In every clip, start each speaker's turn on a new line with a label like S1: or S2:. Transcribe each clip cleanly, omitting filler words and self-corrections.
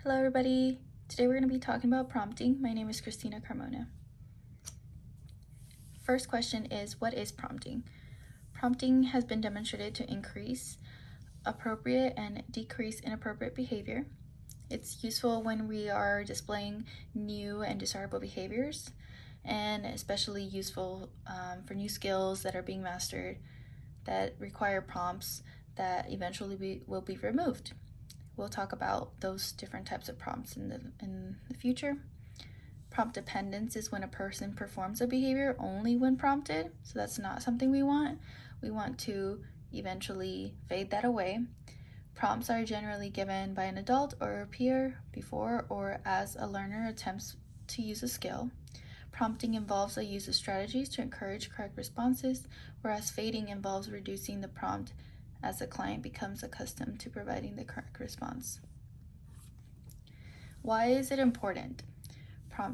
S1: Hello everybody! Today we're going to be talking about prompting. My name is Christina Carmona. First question is, what is prompting? Prompting has been demonstrated to increase appropriate and decrease inappropriate behavior. It's useful when we are displaying new and desirable behaviors, and especially useful for new skills that are being mastered that require prompts that eventually will be removed. We'll talk about those different types of prompts in the future. Prompt dependence is when a person performs a behavior only when prompted, so that's not something we want. We want to eventually fade that away. Prompts are generally given by an adult or a peer before or as a learner attempts to use a skill. Prompting involves the use of strategies to encourage correct responses, whereas fading involves reducing the prompt as the client becomes accustomed to providing the correct response. Why is it important?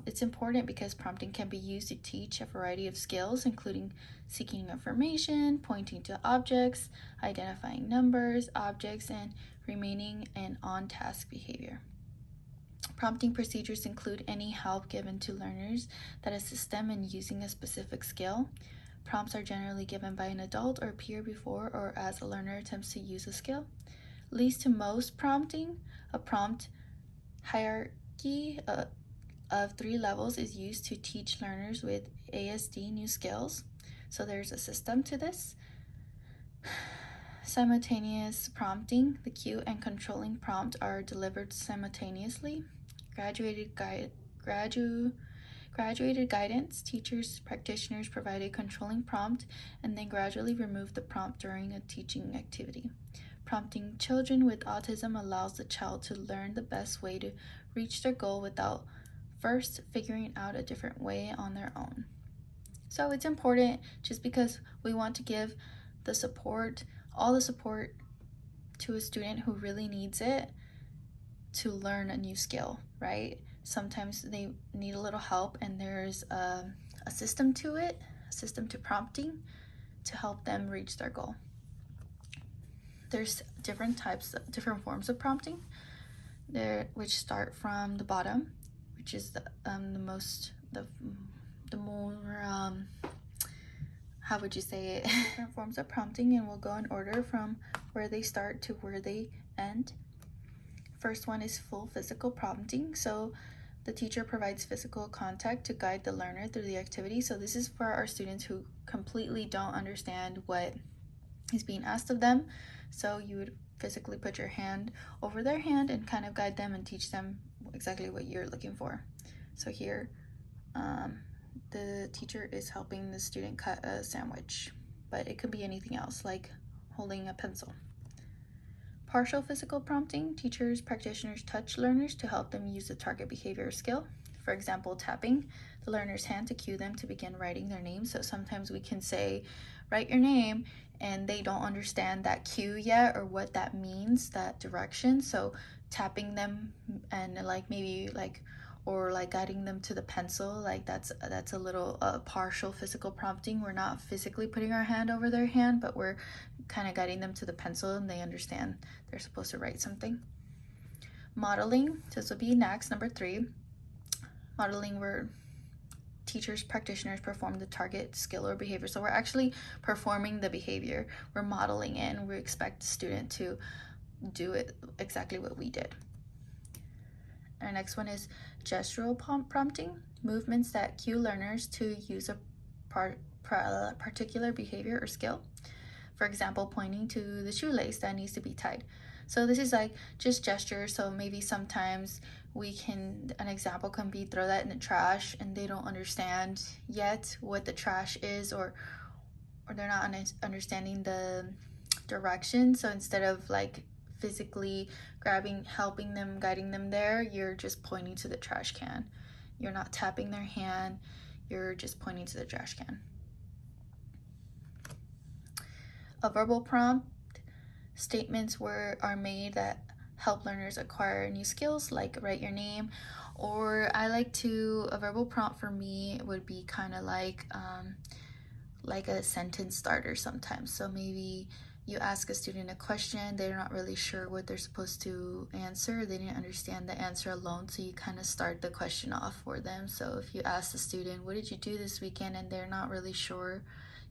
S1: It's important because prompting can be used to teach a variety of skills, including seeking information, pointing to objects, identifying numbers, objects, and remaining in on-task behavior. Prompting procedures include any help given to learners that assist them in using a specific skill. Prompts are generally given by an adult or peer before or as a learner attempts to use a skill. Least to most prompting, a prompt hierarchy of 3 levels is used to teach learners with ASD new skills. So there's a system to this. Simultaneous prompting, the cue and controlling prompt are delivered simultaneously. Graduated guidance, teachers, practitioners provide a controlling prompt and then gradually remove the prompt during a teaching activity. Prompting children with autism allows the child to learn the best way to reach their goal without first figuring out a different way on their own. So it's important just because we want to give the support, all the support to a student who really needs it to learn a new skill, right? Sometimes they need a little help, and there's a system to it, a system to prompting to help them reach their goal. There's different forms of prompting there, which start from the bottom, which is the more how would you say it? Different forms of prompting, and we'll go in order from where they start to where they end. First one is full physical prompting. So the teacher provides physical contact to guide the learner through the activity. So this is for our students who completely don't understand what is being asked of them. So you would physically put your hand over their hand and kind of guide them and teach them exactly what you're looking for. So here, the teacher is helping the student cut a sandwich, but it could be anything else, like holding a pencil. Partial physical prompting, teachers, practitioners touch learners to help them use the target behavior or skill. For example, tapping the learner's hand to cue them to begin writing their name. So sometimes we can say, write your name, and they don't understand that cue yet or what that means, that direction. So tapping them and or guiding them to the pencil, like that's a little partial physical prompting. We're not physically putting our hand over their hand, but we're kind of guiding them to the pencil, and they understand they're supposed to write something. Modeling, so this will be next, number 3. Modeling, where teachers, practitioners perform the target skill or behavior. So we're actually performing the behavior, we're modeling it, and we expect the student to do it exactly what we did. Our next one is gestural prompting, movements that cue learners to use a particular behavior or skill. For example, pointing to the shoelace that needs to be tied. So this is like just gestures. So maybe sometimes an example can be throw that in the trash, and they don't understand yet what the trash is, or they're not understanding the direction. So instead of like physically grabbing, helping them, guiding them there, you're just pointing to the trash can. You're not tapping their hand, you're just pointing to the trash can. A verbal prompt, statements are made that help learners acquire new skills, like write your name. Or a verbal prompt for me would be kind of like a sentence starter sometimes. So maybe you ask a student a question, they're not really sure what they're supposed to answer. They didn't understand the answer alone, so you kind of start the question off for them. So if you ask the student, what did you do this weekend, and they're not really sure,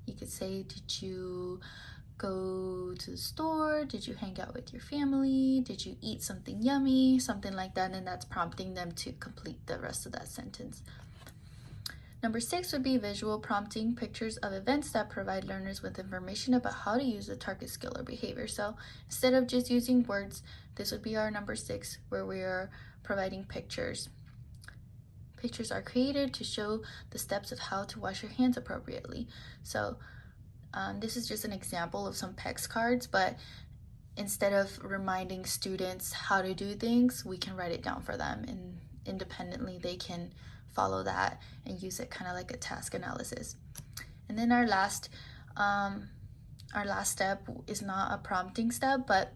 S1: you could say, did you go to the store? Did you hang out with your family? Did you eat something yummy? Something like that, and that's prompting them to complete the rest of that sentence. Number 6 would be visual prompting, pictures of events that provide learners with information about how to use a target skill or behavior. So instead of just using words, this would be our number 6, where we are providing pictures. Pictures are created to show the steps of how to wash your hands appropriately. So this is just an example of some PECS cards, but instead of reminding students how to do things, we can write it down for them, and independently they can follow that and use it kind of like a task analysis. And then our last step is not a prompting step, but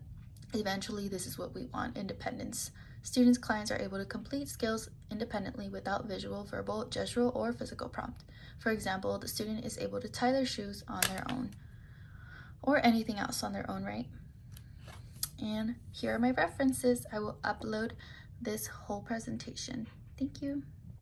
S1: eventually this is what we want: independence. Students, clients are able to complete skills independently without visual, verbal, gestural, or physical prompt. For example, the student is able to tie their shoes on their own, or anything else on their own, right? And here are my references. I will upload this whole presentation. Thank you.